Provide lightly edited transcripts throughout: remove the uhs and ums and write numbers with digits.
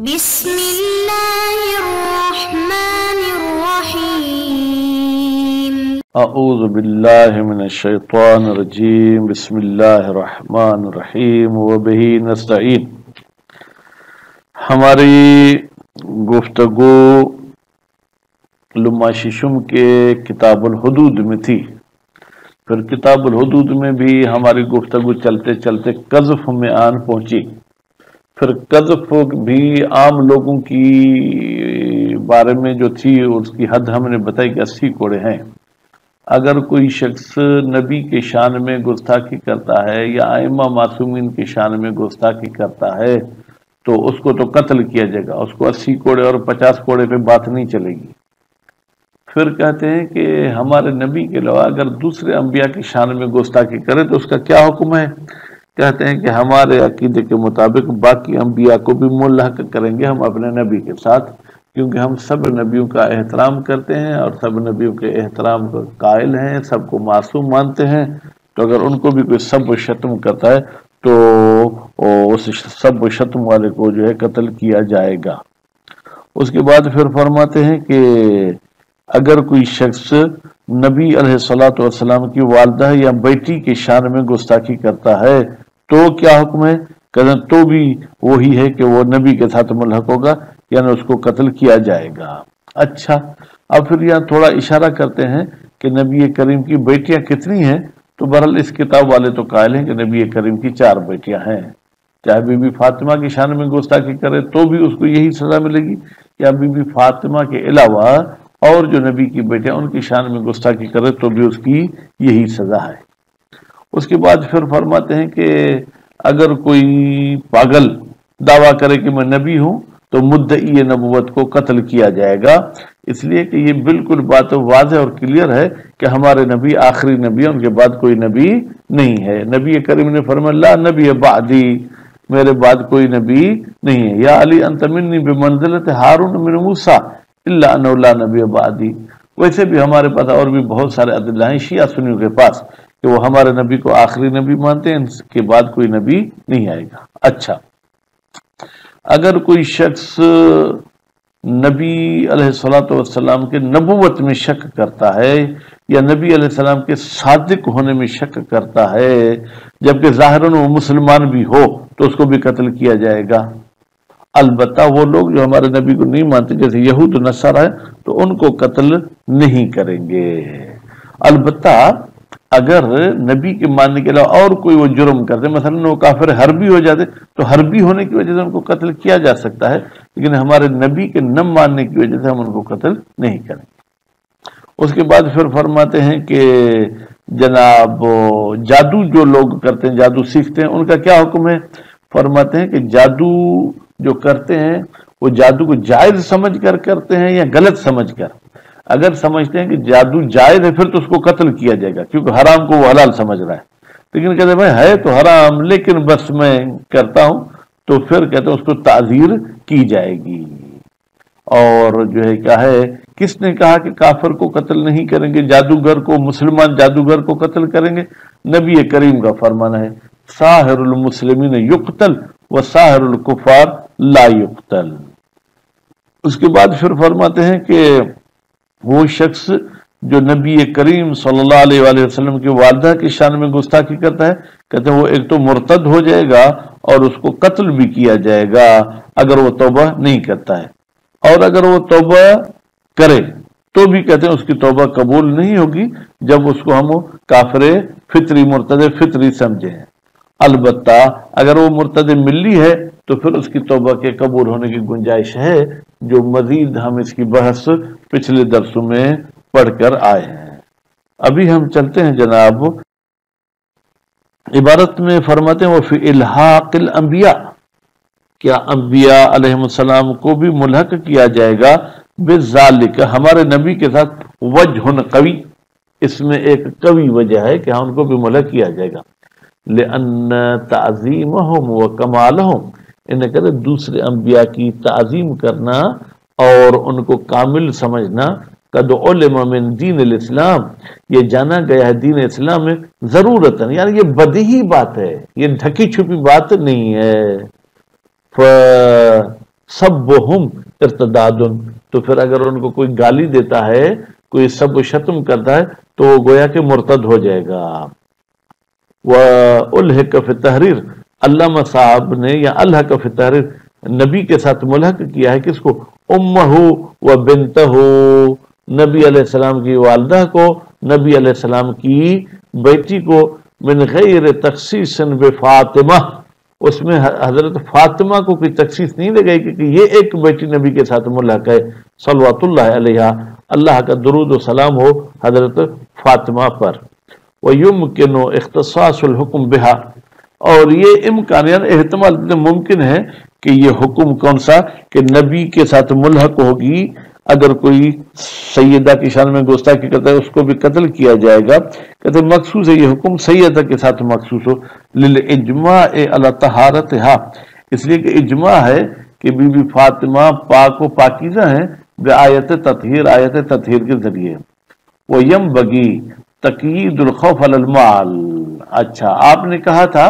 بسم اللہ الرحمن الرحیم اعوذ باللہ من الشیطان الرجیم بسم اللہ الرحمن الرحیم وبہ نستعین۔ ہماری گفتگو لما ششم کے کتاب الحدود میں تھی، پھر کتاب الحدود میں بھی ہماری گفتگو چلتے چلتے قذف میں آن پہنچی۔ پھر قذف بھی عام لوگوں کی بارے میں جو تھی اس کی حد ہم نے بتائی کہ 80 کوڑے ہیں۔ اگر کوئی شخص نبی کے شان میں گستاخی کرتا ہے یا ائمہ معصومین کے شان میں گستاخی کرتا ہے تو اس کو تو قتل کیا جائے گا، اس کو 80 کوڑے اور 50 کوڑے پہ بات نہیں چلے گی۔ پھر کہتے ہیں کہ ہمارے نبی کے علاوہ اگر دوسرے انبیاء کی شان میں گستاخی کرے تو اس کا کیا حکم ہے؟ کہتے ہیں کہ ہمارے عقیدے کے مطابق باقی انبیاء کو بھی ملحق کریں گے ہم اپنے نبی کے ساتھ، کیونکہ ہم سب نبیوں کا احترام کرتے ہیں اور سب نبیوں کے احترام کا قائل ہیں، سب کو معصوم مانتے ہیں۔ تو اگر ان کو بھی کوئی سب و شتم کرتا ہے تو اس سب و شتم والے کو جو ہے قتل کیا جائے گا۔ اس کے بعد پھر فرماتے ہیں کہ اگر کوئی شخص نبی علیہ الصلوۃ والسلام کی والدہ یا بیٹی کے شان میں گستاخی کرتا ہے تو کیا حکم ہے؟ کہتے ہیں تو بھی وہی ہے کہ وہ نبی کے ساتھ ملحق ہوگا، یعنی اس کو قتل کیا جائے گا۔ اچھا، اب پھر یہاں تھوڑا اشارہ کرتے ہیں کہ نبی کریم کی بیٹیاں کتنی ہیں؟ تو بہرحال اس کتاب والے تو قائل ہیں کہ نبی کریم کی 4 بیٹیاں ہیں۔ چاہے بی بی فاطمہ کی شان میں گستاخی کرے تو بھی اس کو یہی سزا ملے گی، یا بی بی فاطمہ کے علاوہ اور جو نبی کی بیٹیاں ان کی شان میں گستاخی کرے تو بھی اس کی یہی سزا ہے۔ اس کے بعد پھر فرماتے ہیں کہ اگر کوئی پاگل دعویٰ کرے کہ میں نبی ہوں تو مدعی نبوت کو قتل کیا جائے گا، اس لیے کہ یہ بالکل بات واضح اور کلیئر ہے کہ ہمارے نبی آخری نبی ہیں، ان کے بعد کوئی نبی نہیں ہے۔ نبی کریم نے فرمایا لا نبی بعدی، میرے بعد کوئی نبی نہیں ہے۔ یا علی انت منی بمنزلت ہارون من موسیٰ الا انہ لا نبی بعدی۔ ویسے بھی ہمارے پاس اور بھی بہت سارے ادلہ ہیں شیعہ سنیوں کے پاس کہ وہ ہمارے نبی کو آخری نبی مانتے ہیں، اس کے بعد کوئی نبی نہیں آئے گا۔ اچھا، اگر کوئی شخص نبی علیہ السلام کے نبوت میں شک کرتا ہے یا نبی علیہ السلام کے صادق ہونے میں شک کرتا ہے جبکہ ظاہراً وہ مسلمان بھی ہو تو اس کو بھی قتل کیا جائے گا۔ البتہ وہ لوگ جو ہمارے نبی کو نہیں مانتے جیسے یہود و نصارہ ہے تو ان کو قتل نہیں کریں گے۔ البتہ اگر نبی کے ماننے کے علاوہ اور کوئی وہ جرم کرتے، مثلا وہ کافر حربی ہو جاتے تو حربی ہونے کی وجہ سے ان کو قتل کیا جا سکتا ہے، لیکن ہمارے نبی کے نہ ماننے کی وجہ سے ہم ان کو قتل نہیں کریں گے۔ اس کے بعد پھر فرماتے ہیں کہ جناب جادو جو لوگ کرتے ہیں، جادو سیکھتے ہیں، ان کا کیا حکم ہے؟ فرماتے ہیں کہ جادو جو کرتے ہیں وہ جادو کو جائز سمجھ کر کرتے ہیں یا غلط سمجھ کر؟ اگر سمجھتے ہیں کہ جادو جائز ہے پھر تو اس کو قتل کیا جائے گا، کیونکہ حرام کو وہ حلال سمجھ رہا ہے، لیکن کہتے ہیں بھائی ہے تو حرام لیکن بس میں کرتا ہوں، تو پھر کہتے ہیں اس کو تعزیر کی جائے گی۔ اور جو ہے کیا ہے، کس نے کہا کہ کافر کو قتل نہیں کریں گے، جادوگر کو، مسلمان جادوگر کو قتل کریں گے؟ نبی کریم کا فرمان ہے ساحر المسلمین یقتل و ساحر الکفار لا یقتل۔ اس کے بعد پھر فرماتے ہیں کہ وہ شخص جو نبی کریم صلی اللہ علیہ وآلہ وسلم کی والدہ کی شان میں گستاخی کرتا ہے، کہتے ہیں وہ ایک تو مرتد ہو جائے گا اور اس کو قتل بھی کیا جائے گا اگر وہ توبہ نہیں کرتا ہے، اور اگر وہ توبہ کرے تو بھی کہتے ہیں اس کی توبہ قبول نہیں ہوگی جب اس کو ہم کافر فطری مرتد فطری سمجھے ہیں۔ البتہ اگر وہ مرتد ملی ہے تو پھر اس کی توبہ کے قبول ہونے کی گنجائش ہے، جو مزید ہم اس کی بحث پچھلے درسوں میں پڑھ کر آئے ہیں۔ ابھی ہم چلتے ہیں جناب عبارت میں فرماتے ہیں وفی الحاق الانبیاء، کیا انبیاء علیہ السلام کو بھی ملحق کیا جائے گا بذالک، ہمارے نبی کے ساتھ وجہ قوی، اس میں ایک قوی وجہ ہے کہ ان کو بھی ملحق کیا جائے گا، لأن تعظیمہم وکمالہم، انہیں کہتے دوسرے انبیاء کی تعظیم کرنا اور ان کو کامل سمجھنا، قد علم من دین الاسلام، یہ جانا گیا ہے دین اسلام میں ضرورتاً، یعنی یہ بدیہی بات ہے، یہ ڈھکی چھپی بات نہیں ہے۔ سبہم ارتداد، تو پھر اگر ان کو کوئی گالی دیتا ہے، کوئی سب و شتم کرتا ہے تو وہ گویا کہ مرتد ہو جائے گا۔ وَأُلْحِقَ فِي التَّحْرِيرِ، علامہ صاحب نے یا الحق فی التحریر نبی کے ساتھ ملحق کیا ہے کس کو؟ امہ و بنتہ، نبی علیہ السلام کی والدہ کو، نبی علیہ السلام کی بیٹی کو، من غیر تخصیص بفاطمہ، اس میں حضرت فاطمہ کو کوئی تخصیص نہیں لگائی کہ یہ ایک بیٹی نبی کے ساتھ ملحق ہے، صلوات اللہ علیہ، اللہ کا درود و سلام ہو حضرت فاطمہ پر۔ وَيُمْكِنُ اختصاص الحکم بها، اور یہ امکان یعنی احتمال ممکن ہے کہ یہ حکم کون سا کہ نبی کے ساتھ ملحق ہوگی، اگر کوئی سیدہ کی شان میں گستاخی کرتا ہے اس کو بھی قتل کیا جائے گا، کہتے ہیں مخصوص ہے یہ حکم سیدہ کے ساتھ مخصوص ہو، للاجماع علی طہارتها، اس لیے کہ اجماع ہے کہ بی بی فاطمہ پاک و پاکیزہ ہیں بآیت تطہیر، آیت تطہیر کے ذریعے۔ وَيَنبَغِي تقیید الخوف علی المال، اچھا آپ نے کہا تھا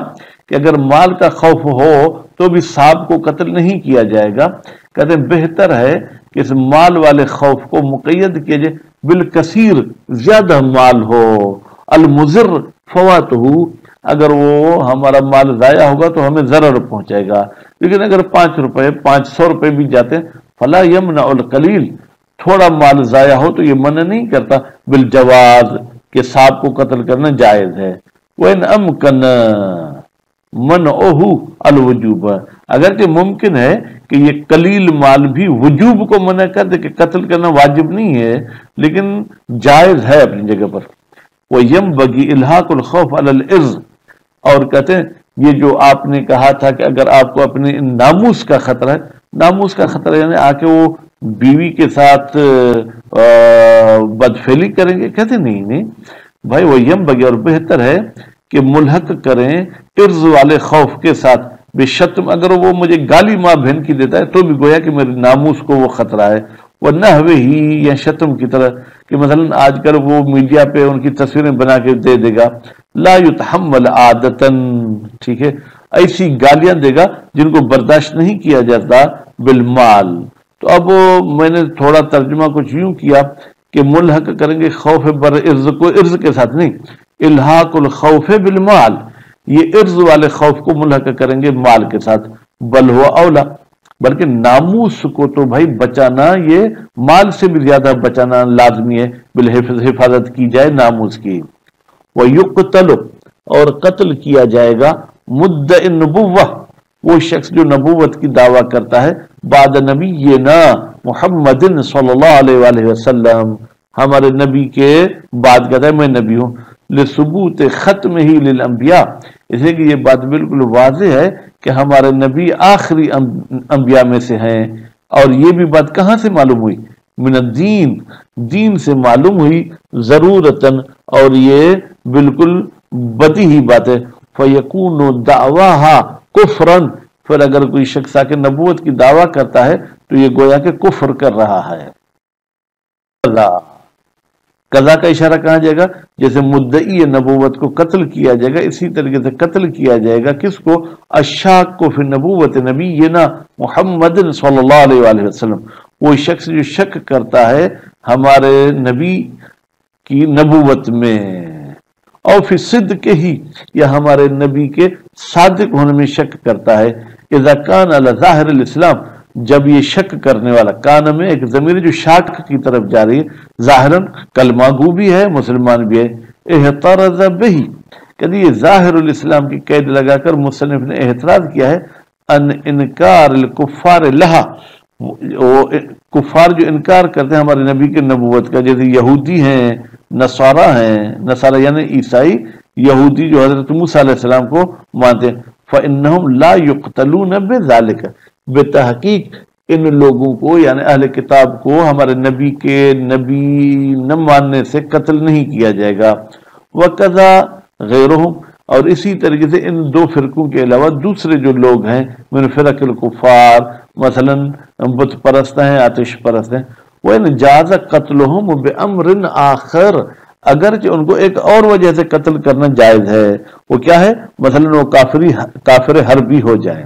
کہ اگر مال کا خوف ہو تو بھی صاحب کو قتل نہیں کیا جائے گا، کہتے ہیں بہتر ہے کہ اس مال والے خوف کو مقید کیا جائے بالکثیر، زیادہ مال ہو، المضر فواتہ، اگر وہ ہمارا مال ضائع ہوگا تو ہمیں ضرر پہنچائے گا، لیکن اگر 5 روپے 500 روپے بھی جاتے ہیں فلا یمنع القلیل، تھوڑا مال ضائع ہو تو یہ منع نہیں کرتا بالجواز کہ صاحب کو قتل کرنا جائز ہے۔ وَإِنْ أَمْكَنَ مَنْعُهُ الْوُجُوبَ، اگرچہ ممکن ہے کہ یہ قلیل مال بھی وجوب کو منع کر دے کہ قتل کرنا واجب نہیں ہے لیکن جائز ہے اپنی جگہ پر۔ وَيَنْبَغِي إِلْحَاقُ الْخَوْفِ عَلَى الْعِرْضِ، اور کہتے ہیں یہ جو آپ نے کہا تھا کہ اگر آپ کو اپنے ناموس کا خطرہ ہے، ناموس کا خطرہ یعنی آ کے وہ بیوی کے ساتھ بدفعلی کریں گے، کہتے نہیں بھائی، وہ یم بغیر اور بہتر ہے کہ ملحق کریں عرض والے خوف کے ساتھ، بے شتم، اگر وہ مجھے گالی ماں بہن کی دیتا ہے تو بھی گویا کہ میرے ناموس کو وہ خطرہ ہے، ورنہ ہوئے ہی یا شتم کی طرح کہ مثلا آج کل وہ میڈیا پہ ان کی تصویریں بنا کے دے دے گا، لا یتحمل عادتن، ٹھیک ہے، ایسی گالیاں دے گا جن کو برداشت نہیں کیا جاتا بالمال۔ تو اب میں نے تھوڑا ترجمہ کچھ یوں کیا کہ ملحق کریں گے خوف بر عرض کو عرض کے ساتھ نہیں، الحاق الخوف بالمال، یہ عرض والے خوف کو ملحق کریں گے مال کے ساتھ، بل ہوا اولا، بلکہ ناموس کو تو بھائی بچانا یہ مال سے بھی زیادہ بچانا لازمی ہے، بالحفاظت کی جائے ناموس کی۔ وَيُقْتَلُ، اور قتل کیا جائے گا مدعی النبوہ، وہ شخص جو نبوت کی دعویٰ کرتا ہے، بعد نبینا محمد صلی اللہ علیہ وآلہ وسلم، ہمارے نبی کے بعد کہتا ہے میں نبی ہوں، لثبوت ختم ہی للانبیاء، اس لیے کہ یہ بات بالکل واضح ہے کہ ہمارے نبی آخری انبیاء میں سے ہیں، اور یہ بھی بات کہاں سے معلوم ہوئی؟ من الدین، دین سے معلوم ہوئی ضرورتاً، اور یہ بالکل بدیہی بات ہے، فَيَكُونُ دَعْوَاهَا کفرن، پھر اگر کوئی شخص آ کے نبوت کی دعویٰ کرتا ہے تو یہ گویا کہ کفر کر رہا ہے۔ قضا کا اشارہ کہاں جائے گا؟ جیسے مدعی نبوت کو قتل کیا جائے گا، اسی طریقے سے قتل کیا جائے گا کس کو؟ الشاک کو فی نبوت نبینا محمد صلی اللہ علیہ وآلہ وسلم، وہ شخص جو شک کرتا ہے ہمارے نبی کی نبوت میں، اور فی صدق ہی، یا ہمارے نبی کے صادق ہونے میں شک کرتا ہے، اذا کان علی ظاہر الاسلام، جب یہ شک کرنے والا، کان میں ایک ضمیر جو شاک کی طرف جا رہی ہے، ظاہراً کلمہ گو بھی ہے مسلمان بھی ہے، احترز بہی، کہ یہ ظاہر الاسلام کی قید لگا کر مصنف نے اعتراض کیا ہے، ان انکار الکفار لہا، وہ کفار جو انکار کرتے ہیں ہمارے نبی کے نبوت کا، جیسے یہودی ہیں، نصارہ ہیں، نصارہ یعنی عیسائی، یہودی جو حضرت موسیٰ علیہ السلام کو مانتے ہیں، فَإِنَّهُمْ لَا يُقْتَلُونَ بِذَلِكَ، بتحقیق ان لوگوں کو یعنی اہل کتاب کو ہمارے نبی کے نبی نہ ماننے سے قتل نہیں کیا جائے گا۔ وَكَذَا غَيْرُهُمْ، اور اسی طریقے سے ان دو فرقوں کے علاوہ دوسرے جو لوگ ہیں من فرق الکفار، مثلا بت پرست ہیں، آتش پرست ہیں، وَإِنْ جَازَ قَتْلُهُمْ بِأَمْرٍ آخر، اگرچہ ان کو ایک اور وجہ سے قتل کرنا جائز ہے، وہ کیا ہے؟ مثلا وہ کافر حربی ہو جائیں،